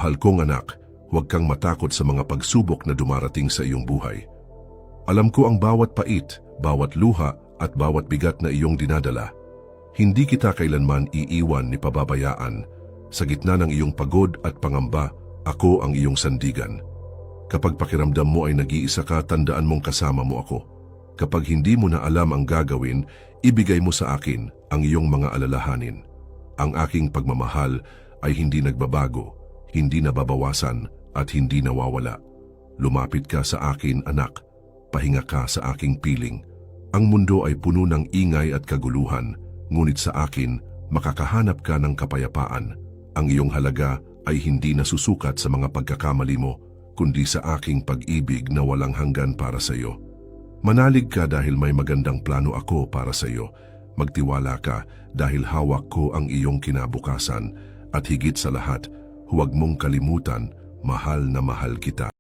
Mahal kong anak, huwag kang matakot sa mga pagsubok na dumarating sa iyong buhay. Alam ko ang bawat pait, bawat luha at bawat bigat na iyong dinadala. Hindi kita kailanman iiwan ni pababayaan. Sa gitna ng iyong pagod at pangamba, ako ang iyong sandigan. Kapag pakiramdam mo ay nag-iisa ka, tandaan mong kasama mo ako. Kapag hindi mo na alam ang gagawin, ibigay mo sa akin ang iyong mga alalahanin. Ang aking pagmamahal ay hindi nagbabago, hindi nababawasan at hindi nawawala. Lumapit ka sa akin, anak. Pahinga ka sa aking piling. Ang mundo ay puno ng ingay at kaguluhan, ngunit sa akin, makakahanap ka ng kapayapaan. Ang iyong halaga ay hindi nasusukat sa mga pagkakamali mo, kundi sa aking pag-ibig na walang hanggan para sa iyo. Manalig ka dahil may magandang plano ako para sa iyo. Magtiwala ka dahil hawak ko ang iyong kinabukasan. At higit sa lahat, huwag mong kalimutan, mahal na mahal kita.